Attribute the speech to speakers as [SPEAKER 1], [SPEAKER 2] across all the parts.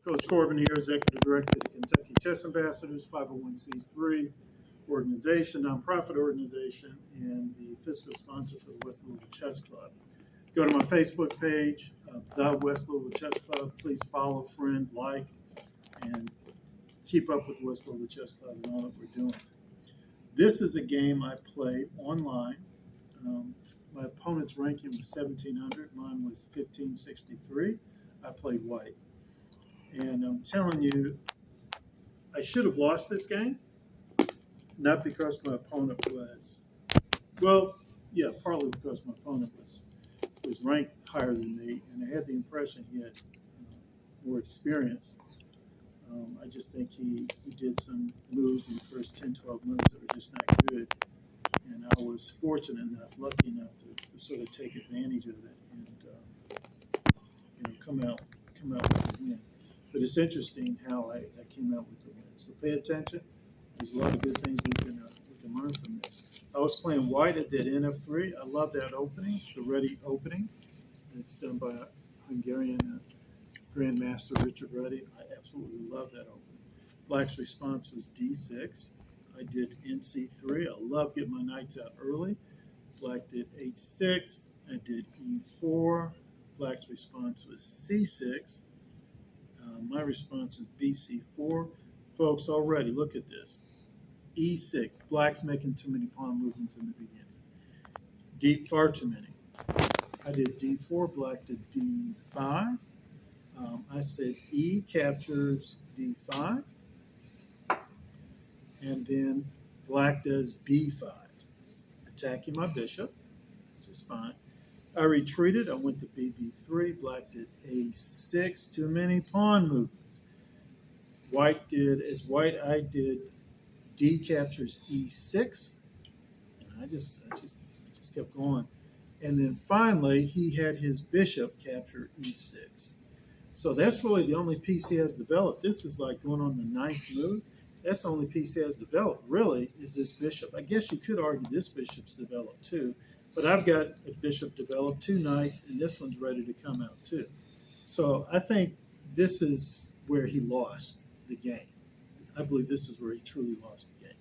[SPEAKER 1] Coach Corbin here, Executive Director of the Kentucky Chess Ambassadors, 501c3 organization, nonprofit organization, and the fiscal sponsor for the West Louisville Chess Club. Go to my Facebook page, the West Louisville Chess Club. Please follow, friend, like, and keep up with the West Louisville Chess Club and all that we're doing. This is a game I played online. My opponent's ranking was 1,700. Mine was 1,563. I played white. And I'm telling you, I should have lost this game. Not because my opponent was, well, yeah, partly because my opponent was ranked higher than me, and I had the impression he had more experience. I just think he did some moves in the first 10, 12 moves that were just not good. And I was fortunate enough, lucky enough to sort of take advantage of it and come out with a win. But it's interesting how I came out with the win. So pay attention. There's a lot of good things we can learn from this. I was playing white. I did NF3. I love that opening. It's the ready opening. It's done by a Hungarian Grandmaster Richard Ruddy. I absolutely love that opening. Black's response was D6. I did NC3. I love getting my knights out early. Black did H6. I did E4. Black's response was C6. My response is BC4. Folks, already, look at this. E6. Black's making too many pawn movements in the beginning. Far too many. I did D4. Black did D5. I said E captures D5. And then Black does B5, attacking my bishop, which is fine. I retreated. I went to BB3. Black did A6. Too many pawn movements. White did, as white, I did D captures E6. And I just kept going. And then finally, he had his bishop capture E6. So that's really the only piece he has developed. This is like going on the 9th move. That's the only piece he has developed, really, is this bishop. I guess you could argue this bishop's developed too. But I've got a bishop developed, 2 knights, and this one's ready to come out too. So I think this is where he lost the game. I believe this is where he truly lost the game.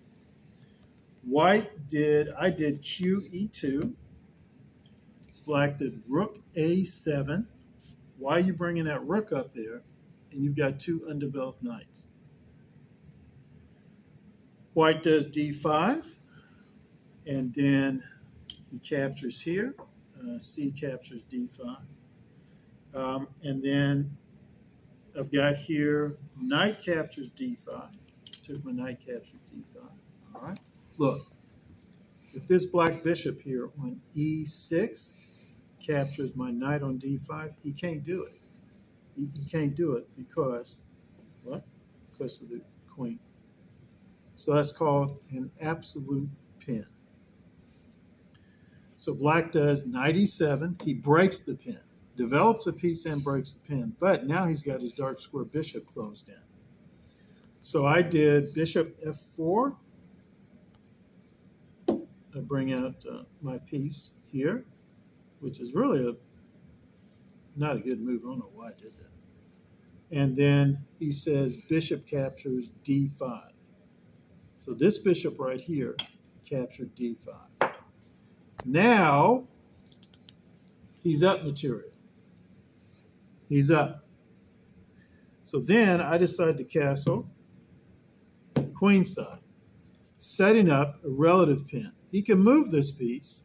[SPEAKER 1] I did QE2. Black did Rook A7. Why are you bringing that rook up there? And you've got 2 undeveloped knights. White does D5. And then he captures here. C captures D5. And then I've got here knight captures D5. Took my knight captures D5. All right. Look, if this black bishop here on E6 captures my knight on D5, he can't do it. He can't do it because, what? Because of the queen. So that's called an absolute pin. So Black does knight E7. He breaks the pin, develops a piece and breaks the pin, but now he's got his dark square bishop closed in. So I did bishop F4. I bring out my piece here, which is really not a good move. I don't know why I did that. And then he says bishop captures D5. So this bishop right here captured D5. Now he's up material. He's up. So then I decide to castle queenside, setting up a relative pin. He can move this piece,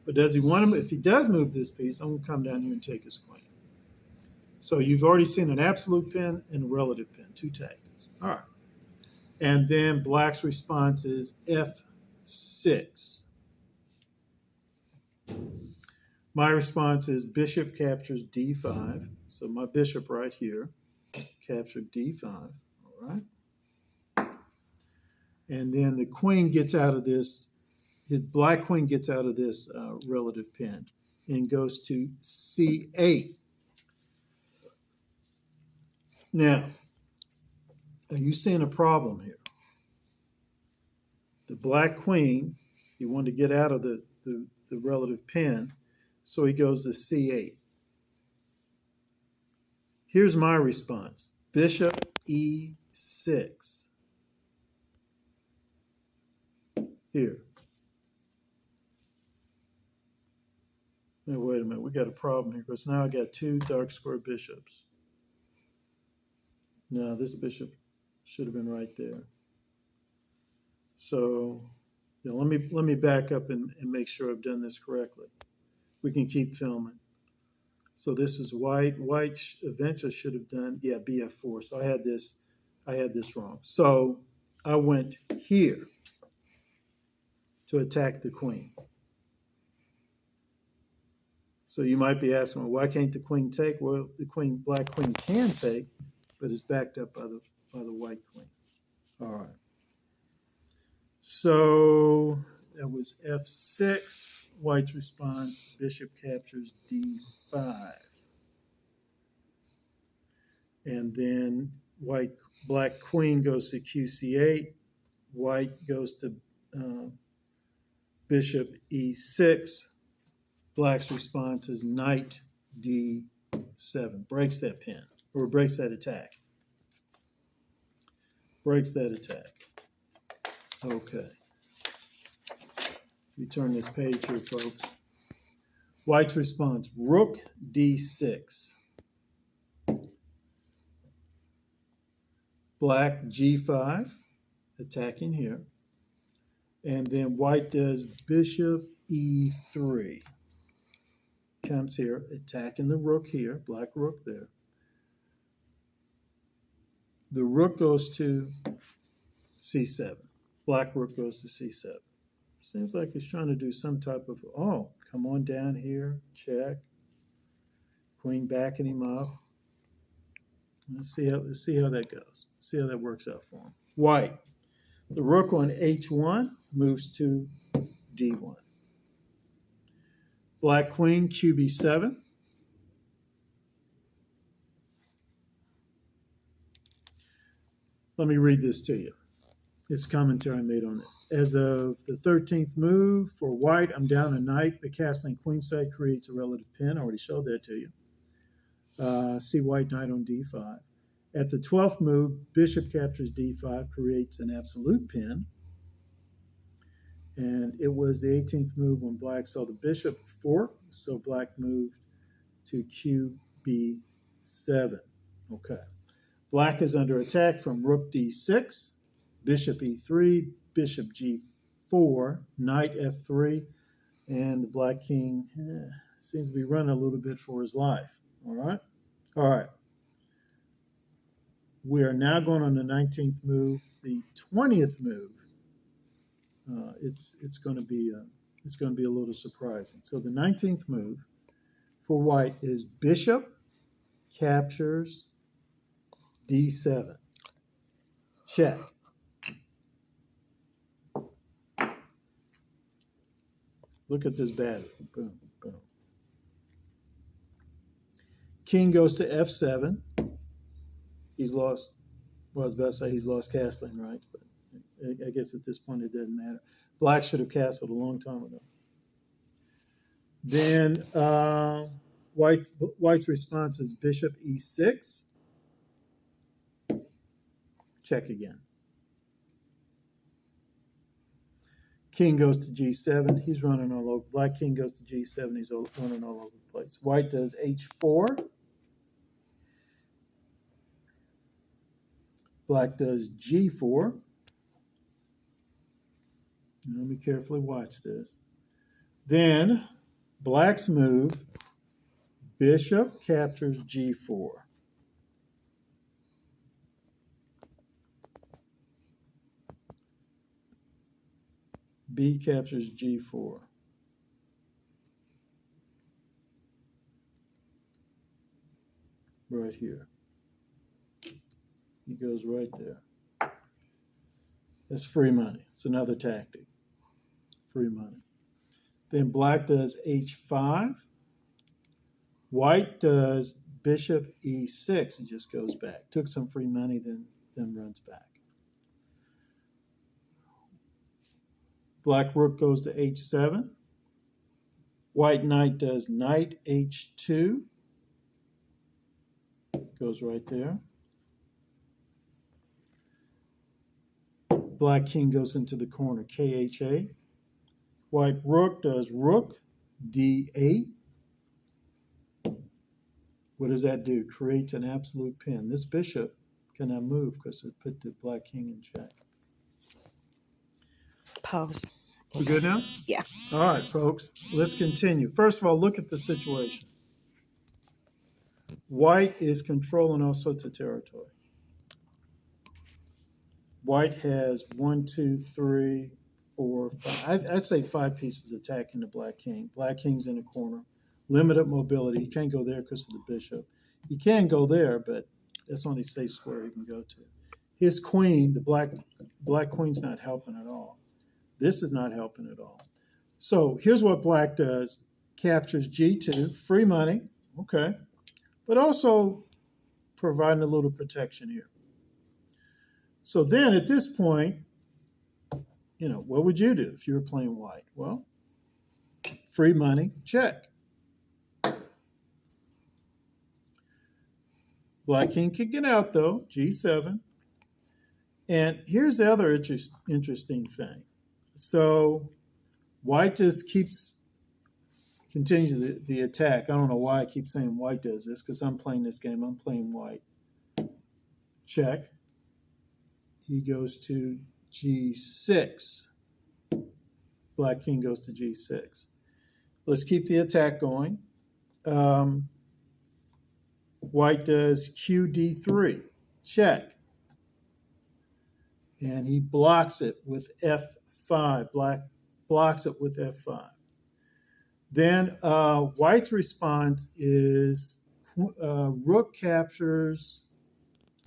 [SPEAKER 1] but does he want to? If he does move this piece, I'm going to come down here and take his queen. So you've already seen an absolute pin and a relative pin, 2 tactics. All right. And then Black's response is F6. My response is bishop captures D5. So my bishop right here captured D5. All right. And then the queen gets out of this. His black queen gets out of this relative pin and goes to C8. Now, are you seeing a problem here? The black queen, he wanted to get out of the relative pin, so he goes to C8. Here's my response. Bishop E6. Here. Now, wait a minute. We got a problem here because now I got two dark square bishops. Now, this bishop should have been right there. So, you know, let me back up and make sure I've done this correctly. We can keep filming. So this is white. White eventually should have done, yeah, BF4. So I had this wrong. So I went here to attack the queen. So you might be asking, well, why can't the queen take? Well, the black queen can take, but it's backed up by the white queen. All right. So that was F6. White's response, bishop captures D5. And then black queen goes to QC8. White goes to bishop E6. Black's response is knight D7. Breaks that pin, or breaks that attack. Breaks that attack. Okay. We turn this page here, folks. White's response, rook D6. Black G5, attacking here. And then white does bishop E3. Comes here, attacking the rook here, black rook there. The rook goes to C7. Black rook goes to C7. Seems like he's trying to do some type of, oh, come on down here, check. Queen backing him up. Let's see how that goes. See how that works out for him. White, the rook on H1 moves to D1. Black queen, QB7. Let me read this to you. It's commentary I made on this. As of the 13th move for white, I'm down a knight, but castling queenside creates a relative pin. I already showed that to you. See white knight on D5. At the 12th move, bishop captures D5, creates an absolute pin. And it was the 18th move when black saw the bishop fork, so black moved to QB7. Okay. Black is under attack from rook D6, bishop E3, bishop G4, knight F3, and the black king seems to be running a little bit for his life. All right? All right. We are now going on the 19th move, the 20th move. It's going to be a little surprising. So the 19th move for white is bishop captures D7. Check. Look at this battery. Boom, boom. King goes to F7. He's lost. Well, I was about to say he's lost castling, right? But I guess at this point it doesn't matter. Black should have castled a long time ago. Then white's response is bishop E6. Check again. King goes to G7. He's running all over. Black king goes to G7. He's running all over the place. White does H4. Black does G4. Let me carefully watch this. Then black's move, bishop captures G4. B captures G4. Right here. He goes right there. That's free money. It's another tactic. Free money. Then black does H5. White does bishop E6. It just goes back. Took some free money, then runs back. Black rook goes to H7. White knight does knight H2. Goes right there. Black king goes into the corner, KHA. White rook does rook, D8. What does that do? Creates an absolute pin. This bishop cannot move because it put the black king in check.
[SPEAKER 2] Pause.
[SPEAKER 1] We good now?
[SPEAKER 2] Yeah.
[SPEAKER 1] All right, folks, let's continue. First of all, look at the situation. White is controlling all sorts of territory. White has 1, 2, 3, 4, 5. I'd say 5 pieces attacking the black king. Black king's in the corner. Limited mobility. He can't go there because of the bishop. He can go there, but that's only safe square he can go to. His queen, the black queen's not helping at all. This is not helping at all. So here's what black does. Captures G2, free money, okay, but also providing a little protection here. So then at this point, what would you do if you were playing white? Well, free money, check. Black king can get out though, G7. And here's the other interesting thing. So white just continues the attack. I don't know why I keep saying white does this, because I'm playing this game. I'm playing white. Check. He goes to G6. Black king goes to G6. Let's keep the attack going. White does QD3. Check. And he blocks it with F5. Black blocks it with F5. Then white's response is rook captures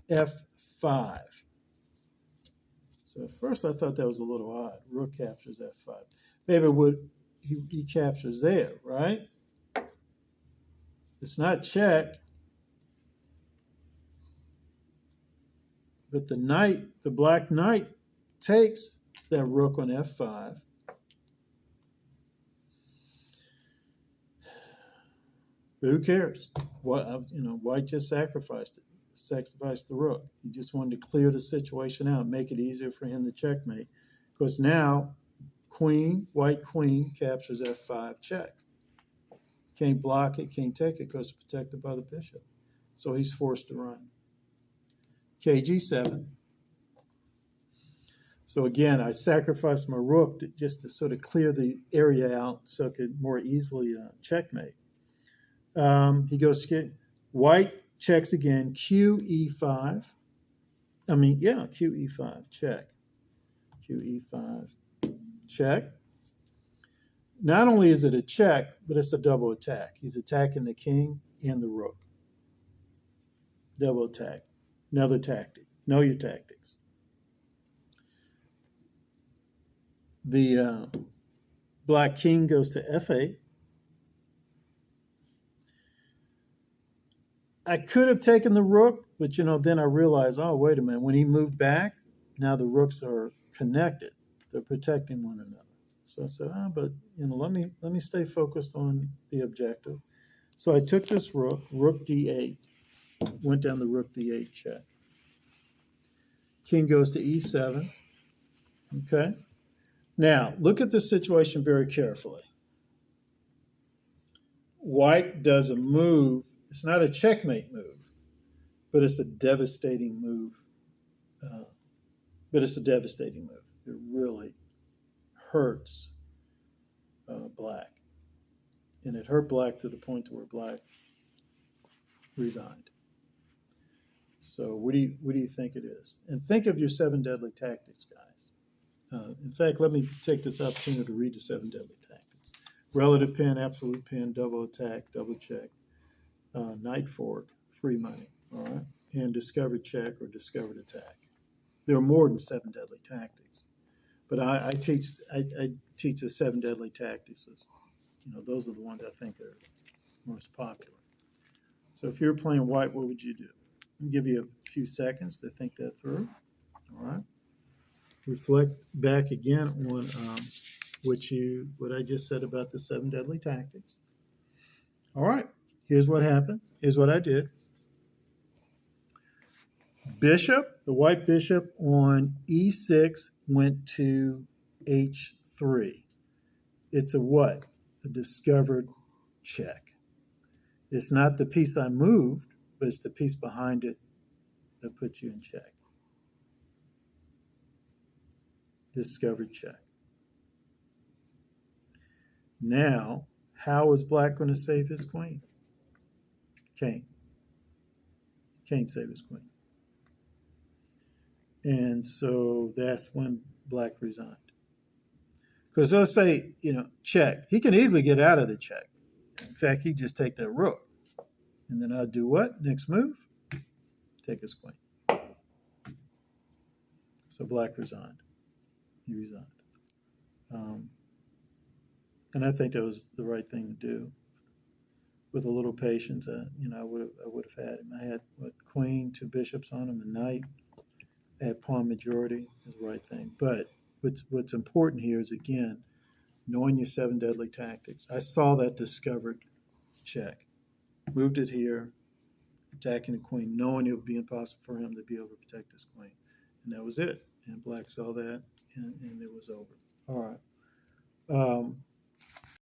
[SPEAKER 1] F5. So at first I thought that was a little odd. Rook captures F5. Maybe he captures there, right? It's not check. But the black knight takes that rook on F5. But who cares? White just sacrificed the rook. He just wanted to clear the situation out, make it easier for him to checkmate. Because now, white queen captures F5, check. Can't block it, can't take it because it's protected by the bishop. So he's forced to run. KG7. So again, I sacrificed my rook just to sort of clear the area out so I could more easily checkmate. He goes, white checks again, QE5. QE5, check. QE5, check. Not only is it a check, but it's a double attack. He's attacking the king and the rook. Double attack. Another tactic. Know your tactics. The black king goes to F8. I could have taken the rook, but then I realized, oh, wait a minute. When he moved back, now the rooks are connected. They're protecting one another. So I said, let me stay focused on the objective. So I took this rook D8, went down the rook D8 check. King goes to E7. Okay. Now, look at this situation very carefully. White does a move. It's not a checkmate move, but it's a devastating move. It really hurts black. And it hurt black to the point where black resigned. So what do you think it is? And think of your 7 deadly tactics, guys. In fact, let me take this opportunity to read the 7 deadly tactics. Relative pin, absolute pin, double attack, double check, knight fork, free money, all right? And discovered check or discovered attack. There are more than 7 deadly tactics. But I teach the 7 deadly tactics. Those are the ones I think are most popular. So if you're playing white, what would you do? I'll give you a few seconds to think that through. All right. Reflect back again on what I just said about the 7 deadly tactics. All right. Here's what happened. Here's what I did. bishop, the white bishop on e6 went to h3. It's a what? A discovered check. It's not the piece I moved, but it's the piece behind it that puts you in check. Discovered check. Now, how is black going to save his queen? Can't. Can't save his queen. And so that's when black resigned. Because let's say, check. He can easily get out of the check. In fact, he just take that rook. And then I'll do what? Next move? Take his queen. So black resigned. He resigned. And I think that was the right thing to do. With a little patience, I would have had him. I had queen, 2 bishops on him, a knight. I had pawn majority. Is the right thing. But what's important here is, again, knowing your 7 deadly tactics. I saw that discovered check. Moved it here, attacking the queen, knowing it would be impossible for him to be able to protect his queen. And that was it. And black saw that, and it was over. All right.